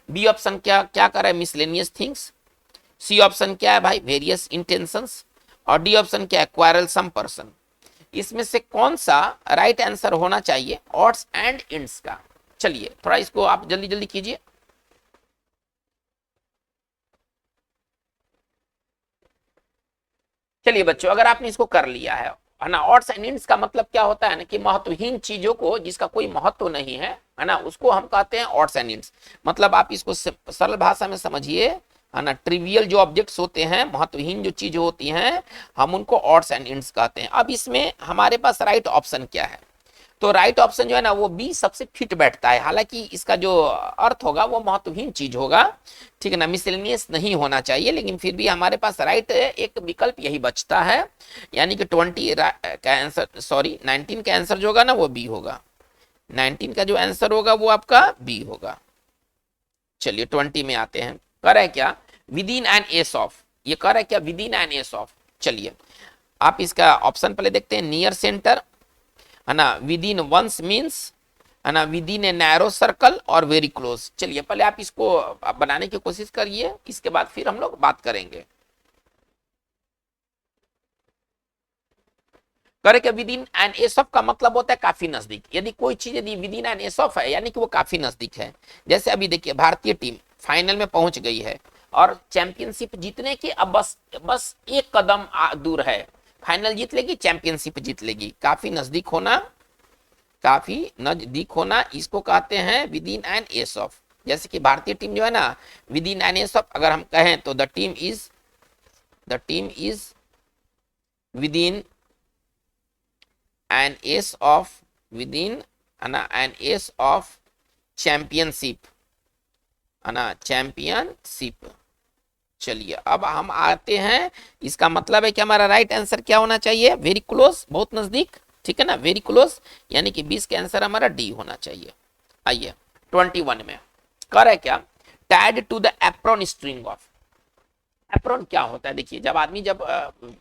बी ऑप्शन क्या क्या कर है, मिसलेनियस थिंग्स। सी ऑप्शन क्या है भाई, वेरियस इंटेंशंस। और डी ऑप्शन क्या है, क्वारलसम पर्सन। इसमें से कौन सा राइट आंसर होना चाहिए ऑड्स एंड इंड्स का। चलिए थोड़ा इसको आप जल्दी जल्दी कीजिए। चलिए बच्चों, अगर आपने इसको कर लिया है ना, ऑड्स एंड एंड्स का मतलब क्या होता है ना कि महत्वहीन चीजों को, जिसका कोई महत्व नहीं है ना, उसको हम कहते हैं ऑड्स एंड एंड्स। मतलब आप इसको सरल भाषा में समझिए, है ना। ट्रिवियल जो ऑब्जेक्ट्स होते हैं, महत्वहीन जो चीज होती हैं, हम उनको ऑड्स एंड एंड्स कहते हैं। अब इसमें हमारे पास राइट ऑप्शन क्या है, तो राइट ऑप्शन जो है ना वो बी सबसे फिट बैठता है। हालांकि इसका जो अर्थ होगा वो महत्वहीन चीज होगा, ठीक है ना, मिसलेनियस नहीं होना चाहिए, लेकिन फिर भी हमारे पास राइट एक विकल्प यही बचता है, यानी कि 20 का आंसर, सॉरी 19 का आंसर जो होगा ना वो बी होगा। 19 का जो आंसर होगा वो आपका बी होगा। चलिए 20 में आते हैं, कर है क्या, with in an S of. ये कर है क्या, with in an S of. चलिए आप इसका ऑप्शन पहले देखते हैं, नियर सेंटर, है ना, विद इन वंस मीन्स, है ना, with in a narrow circle और वेरी क्लोज। चलिए पहले आप इसको बनाने की कोशिश करिए, इसके बाद फिर हम लोग बात करेंगे। करे के with in an S of का मतलब होता है काफी नजदीक। यदि कोई चीज यदि with in an S of है, यानी कि वो काफी नजदीक है। जैसे अभी देखिए भारतीय टीम फाइनल में पहुंच गई है और चैंपियनशिप जीतने के अब बस एक कदम दूर है। फाइनल जीत लेगी, चैंपियनशिप जीत लेगी। काफी नजदीक होना, काफी नजदीक होना, इसको कहते हैं with in an S of. जैसे कि भारतीय टीम जो है ना, with in an S of, अगर हम कहें तो the team is with in an S of, with in है ना एन एस ऑफ चैंपियनशिप, है ना चैंपियनशिप। चलिए अब हम आते हैं, इसका मतलब है कि हमारा राइट आंसर क्या होना चाहिए, वेरी क्लोज, बहुत नजदीक, ठीक है ना, वेरी क्लोज, यानी कि 20 का आंसर हमारा डी होना चाहिए। आइए 21 में कर है क्या, tied to the apron string of. Apron क्या होता है, देखिए जब आदमी जब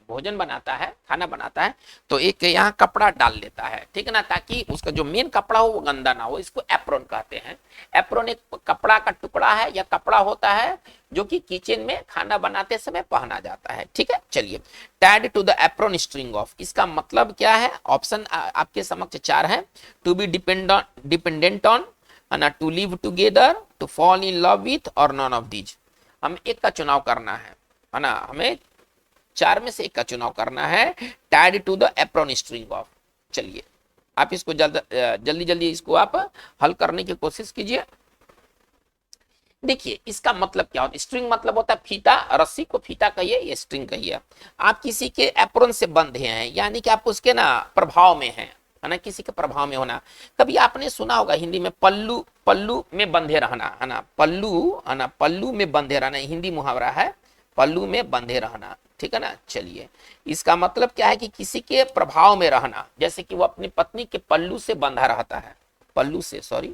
भोजन बनाता है, खाना बनाता है, तो एक यहाँ कपड़ा डाल लेता है, ठीक है ना, ताकि उसका जो मेन कपड़ा हो वो गंदा ना हो, इसको एप्रॉन कहते हैं। एप्रॉन एक कपड़ा का टुकड़ा है या कपड़ा होता है जो कि किचन में खाना बनाते समय पहना जाता है, ठीक है। चलिए tied to the apron string of, इसका मतलब क्या है, ऑप्शन आपके समक्ष 4 है। टू बी डिपेंडेंट ऑन, है ना, to live together, to fall in love with, और नॉन ऑफ दीज। हमें एक का चुनाव करना है ना, हमें 4 में से एक का चुनाव करना है, tied to the apron string of. चलिए आप इसको जल्दी जल्दी इसको आप हल करने की कोशिश कीजिए। देखिए इसका मतलब क्या होता है, स्ट्रिंग मतलब होता है फीता, रस्सी को फीता कहिए, ये स्ट्रिंग कहिए। आप किसी के एप्रॉन से बंधे हैं, यानी कि आप उसके ना प्रभाव में हैं, है ना, किसी के प्रभाव में होना। कभी आपने सुना होगा हिंदी में पल्लू, पल्लू में बंधे रहना, है ना, पल्लू, है ना, पल्लू में बंधे रहना, हिंदी मुहावरा है, पल्लू में बंधे रहना, ठीक है ना। चलिए इसका मतलब क्या है कि किसी के प्रभाव में रहना, जैसे कि वो अपनी पत्नी के पल्लू से बंधा रहता है, पल्लू से, सॉरी,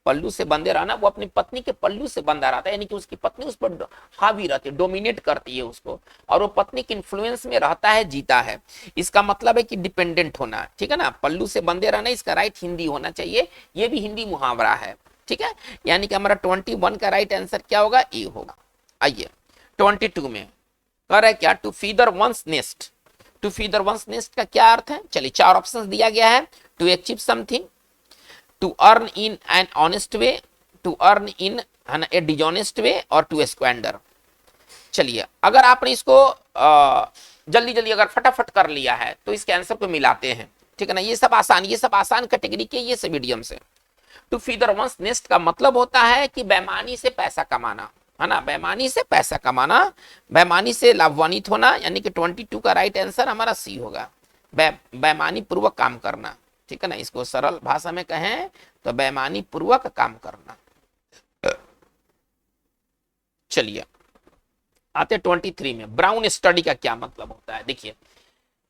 पल्लू से बंधे रहना, वो अपनी पत्नी के पल्लू से बंधा रहता है, यानी कि उसकी पत्नी उस पर हावी रहती है, डोमिनेट करती है उसको, और वो पत्नी के इन्फ्लुएंस में रहता है, जीता है। इसका मतलब है कि डिपेंडेंट होना, ठीक है ना, पल्लू से बंधे रहना, इसका राइट हिंदी होना चाहिए, ये भी हिंदी मुहावरा है, ठीक है। यानी कि हमारा 21 का राइट आंसर क्या होगा, ए होगा। आइए 22 में कर है क्या, to feather one's nest. To feather one's nest का क्या अर्थ है, चलिए 4 ऑप्शंस दिया गया है। To achieve something, to earn in an honest way, to earn in a dishonest way, और टू स्क्वेंडर। चलिए अगर आपने इसको जल्दी जल्दी अगर फटाफट कर लिया है तो इसके आंसर को मिलाते हैं, ठीक है ना, ये सब आसान कैटेगरी के ये सब इडियम्स है। टू फीदर वंस नेस्ट का मतलब होता है कि बेईमानी से पैसा कमाना, है ना, बेईमानी से पैसा कमाना, बेईमानी से लाभान्वित होना, यानी कि 22 का राइट आंसर हमारा सी होगा, बेईमानी पूर्वक काम करना, ठीक है ना, इसको सरल भाषा में कहें तो बेईमानी पूर्वक काम करना। चलिए आते 23 में, ब्राउन स्टडी का क्या मतलब होता है। देखिए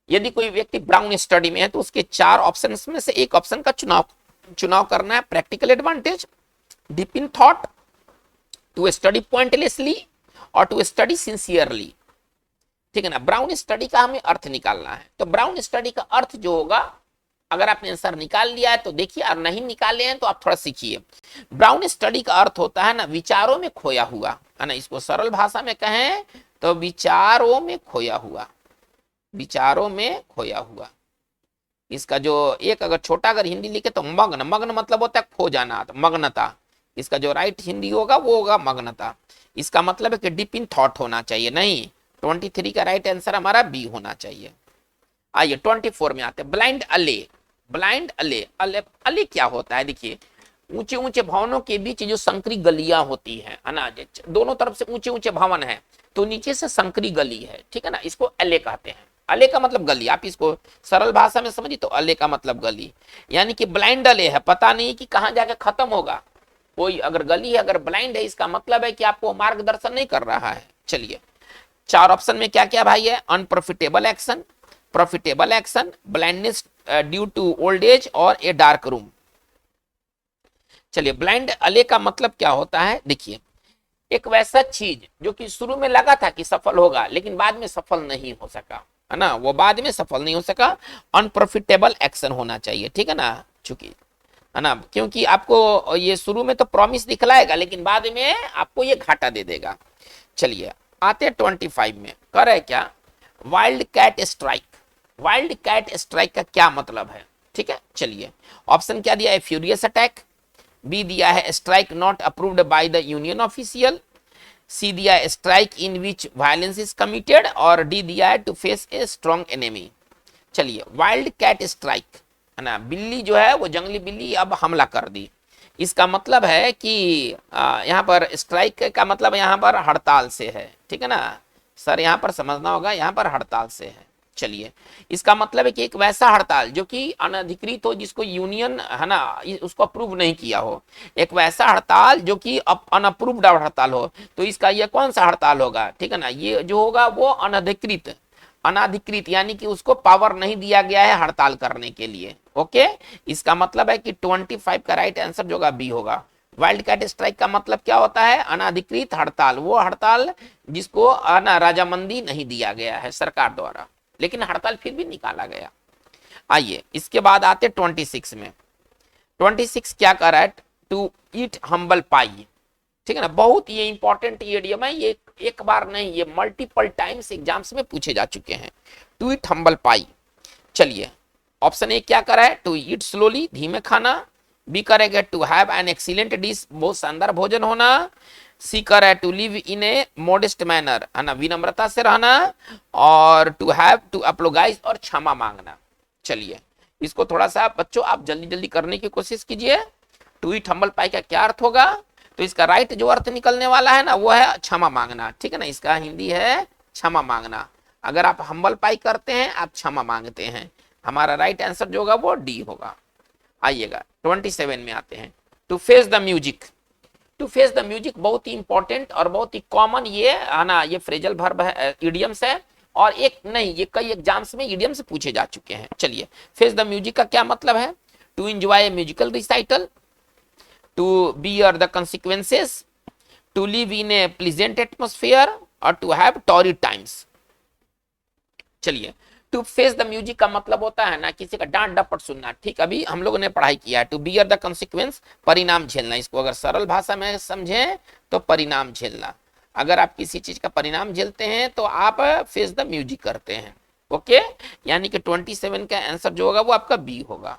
यदि कोई व्यक्ति ब्राउन स्टडी में है तो उसके 4 ऑप्शन में से एक ऑप्शन का चुनाव करना है। Practical advantage, deep in thought, to study pointlessly, और टू स्टडी सिंसियरली, ठीक है ना। ब्राउन स्टडी का हमें अर्थ निकालना है, तो ब्राउन स्टडी का अर्थ जो होगा, अगर आपने आंसर निकाल लिया है तो देखिए, और नहीं निकाले हैं तो आप थोड़ा सीखिए। ब्राउन स्टडी का अर्थ होता है ना विचारों में खोया हुआ, है ना, इसको सरल भाषा में कहें तो विचारों में खोया हुआ, विचारों में खोया हुआ। इसका जो एक अगर छोटा अगर हिंदी लिखे तो मग्न, मग्न मतलब होता है खो जाना, तो मग्नता, इसका जो राइट हिंदी होगा वो होगा मग्नता। इसका मतलब है कि डीप इन थॉट होना चाहिए, नहीं, 23 का राइट आंसर हमारा बी होना चाहिए। आइए 24 में आते हैं, ब्लाइंड अले। ब्लाइंड अले, अले क्या होता है, देखिए ऊंचे ऊंचे भवनों के बीच जो संकरी गलियां होती है ना, दोनों तरफ से ऊंचे ऊंचे भवन है तो नीचे से संकरी गली है, ठीक है ना, इसको अले कहते हैं। अले का मतलब गली, आप इसको सरल भाषा में समझिए तो अले का मतलब गली, यानी कि ब्लाइंड अले है, पता नहीं कि कहां जाके खत्म होगा। कोई अगर गली है, अगर ब्लाइंड है, इसका मतलब है कि आपको मार्गदर्शन नहीं कर रहा है। चलिए 4 ऑप्शन में क्या क्या भाई है, unprofitable action, profitable action, blindness due to old age, और ए डार्क रूम। चलिए ब्लाइंड अले का मतलब क्या होता है, देखिए एक वैसा चीज जो कि शुरू में लगा था कि सफल होगा लेकिन बाद में सफल नहीं हो सका, है ना, वो बाद में सफल नहीं हो सका। अनप्रॉफिटेबल एक्शन होना चाहिए, ठीक है ना, चूंकि, है ना, क्योंकि आपको ये शुरू में तो प्रॉमिस दिखलाएगा लेकिन बाद में आपको ये घाटा दे देगा। चलिए आते 25 में, कर है क्या, wild cat strike. Wild cat strike का क्या मतलब है, ठीक है। चलिए ऑप्शन क्या दिया है, फ्यूरियस अटैक, बी दिया है strike not approved by the union official, C दिया है strike in which violence is committed, और डी दिया है to face a strong enemy. चलिए वाइल्ड कैट स्ट्राइक, है ना, बिल्ली जो है वो जंगली बिल्ली अब हमला कर दी, इसका मतलब है कि यहाँ पर स्ट्राइक का मतलब यहाँ पर हड़ताल से है, ठीक है ना सर, यहाँ पर समझना होगा, यहाँ पर हड़ताल से है। चलिए, इसका मतलब है कि एक वैसा हड़ताल जो कि अनधिकृत हो, जिसको यूनियन है ना उसको अप्रूव नहीं किया हो, एक वैसा हड़ताल जो कि अनअप्रूव्ड हड़ताल हो, तो इसका ये कौन सा हड़ताल होगा, ठीक है ना, ये जो होगा वो अनधिकृत, अनाधिकृत यानी कि उसको पावर नहीं दिया गया है हड़ताल करने के लिए। ओके, इसका मतलब है कि 25 का राइट आंसर जो होगा बी होगा। वाइल्ड कैट स्ट्राइक का मतलब क्या होता है, अनाधिकृत हड़ताल, वो हड़ताल जिसको राजामंदी नहीं दिया गया है सरकार द्वारा, लेकिन हड़ताल फिर भी निकाला गया। आइए इसके बाद आते 26 में। 26 क्या कर रहा है, टू ईट हम्बल पाई, ठीक है ना, बहुत ये इंपॉर्टेंट इडियम है, ये एक बार नहीं, ये मल्टीपल टाइम्स एग्जाम्स में पूछे जा चुके हैं। टू ईट हम्बल पाई, चलिए ऑप्शन ए क्या करा है, टू ईट स्लोली, धीमे खाना, बी करेगा to have an excellent dish, बहुत शानदार भोजन होना, सी कर है to live in a modest manner, है ना, विनम्रता से रहना, और टू हैव टू अप्लोगाइज, और क्षमा मांगना। चलिए इसको थोड़ा सा बच्चों आप जल्दी जल्दी करने की कोशिश कीजिए। टू ईट हम्बल पाई का क्या अर्थ होगा, तो इसका राइट जो अर्थ निकलने वाला है ना वो है क्षमा मांगना, ठीक है ना, इसका हिंदी है क्षमा मांगना। अगर आप हम्बल पाई करते हैं, आप क्षमा मांगते हैं, हमारा राइट आंसर जो होगा वो डी होगा। आइएगा 27 में आते हैं, to face the music. To face the music बहुत ही इंपॉर्टेंट और बहुत ही कॉमन ये है ना, ये फ्रेजल वर्ब है, इडियम्स है, और एक नहीं ये कई एग्जाम्स में इडियम से पूछे जा चुके हैं। चलिए, फेस द म्यूजिक का क्या मतलब है, to enjoy a musical recital, to bear the consequences, to live in a pleasant atmosphere, और टू हैव टॉरिड टाइम्स। चलिए, टू फेस द म्यूजिक का मतलब होता है ना किसी का डांट डपट सुनना, ठीक, अभी हम लोगों ने पढ़ाई किया है। टू बियर द कॉन्सिक्वेंस, परिणाम झेलना, इसको अगर सरल भाषा में समझें तो परिणाम झेलना, अगर आप किसी चीज का परिणाम झेलते हैं तो आप फेस द म्यूजिक करते हैं। ओके, यानी कि 27 का आंसर जो होगा वो आपका बी होगा।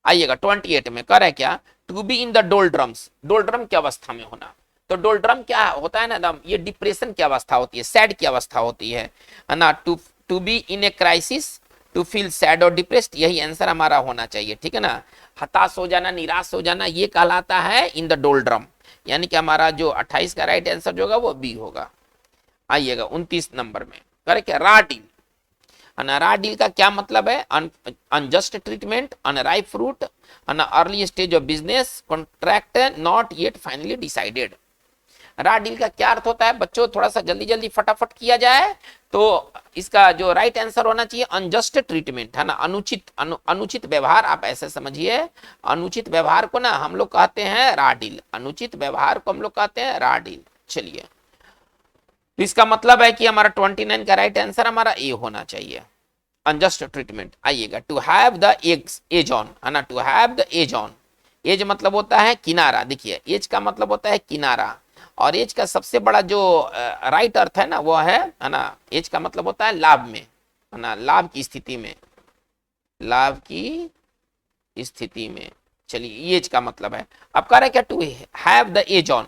आइएगा 28 में कर है क्या, to be in the doldrums, doldrum की अवस्था में होना, तो डोलड्रम क्या होता है ना, ये डिप्रेशन की अवस्था होती है, सैड की अवस्था होती है ना, to be in a crisis, to feel sad और डिप्रेस्ड, यही आंसर हमारा होना चाहिए, ठीक है ना, हताश हो जाना, निराश हो जाना, ये कहलाता है इन द डोलड्रम, यानी कि हमारा जो 28 का राइट आंसर जो होगा वो बी होगा। आइएगा 29 नंबर में करे क्या, रा डील, रा डील का क्या मतलब है, unjust treatment, unripe fruit, early stage of business, contract not yet finally decided. रा डील का क्या अर्थ होता है बच्चों, थोड़ा सा जल्दी जल्दी फटाफट किया जाए तो इसका जो राइट आंसर होना चाहिए अनजस्ट ट्रीटमेंट, है ना, अनुचित व्यवहार, आप ऐसे समझिए, अनुचित व्यवहार को ना हम लोग कहते हैं रा डील, अनुचित व्यवहार को हम लोग कहते हैं रा डील। चलिए, तो इसका मतलब है कि हमारा 29 का राइट आंसर हमारा ए होना चाहिए, अनजस्ट ट्रीटमेंट। आइएगा to have the edge on, है ना, to have the edge on, edge मतलब होता है किनारा, देखिए एज का मतलब होता है किनारा, और एज का सबसे बड़ा जो राइट अर्थ है ना वो है ना, एज का मतलब होता है लाभ में, है ना, लाभ की स्थिति में, लाभ की स्थिति में। चलिए एज का मतलब है, अब कह रहे क्या, to have the edge on,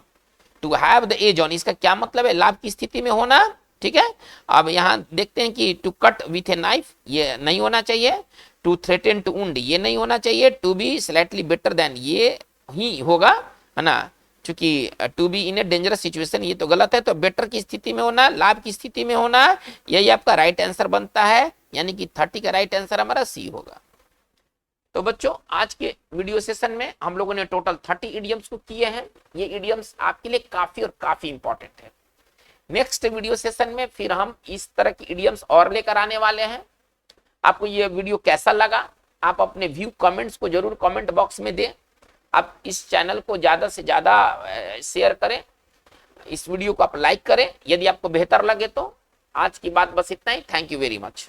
to have the edge on इसका क्या मतलब है, लाभ की स्थिति में होना, ठीक है। अब यहाँ देखते हैं कि to cut with a knife, ये नहीं होना चाहिए, टू थ्रेटन टू वुंड, ये नहीं होना चाहिए, to be slightly better than, ये ही होगा, है ना, चूंकि to be in a dangerous situation ये तो गलत है, तो बेटर की स्थिति में होना, लाभ की स्थिति में होना, यही आपका राइट आंसर बनता है, यानी कि 30 का राइट आंसर हमारा सी होगा। तो बच्चों आज के वीडियो सेशन में हम लोगों ने टोटल 30 इडियम्स को किए हैं, ये इडियम्स आपके लिए काफी और काफी इंपॉर्टेंट है। नेक्स्ट वीडियो सेशन में फिर हम इस तरह की इडियम्स और लेकर आने वाले हैं। आपको ये वीडियो कैसा लगा, आप अपने व्यू कमेंट्स को जरूर कमेंट बॉक्स में दें। आप इस चैनल को ज्यादा से ज्यादा शेयर करें, इस वीडियो को आप लाइक करें यदि आपको बेहतर लगे तो। आज की बात बस इतना ही, थैंक यू वेरी मच।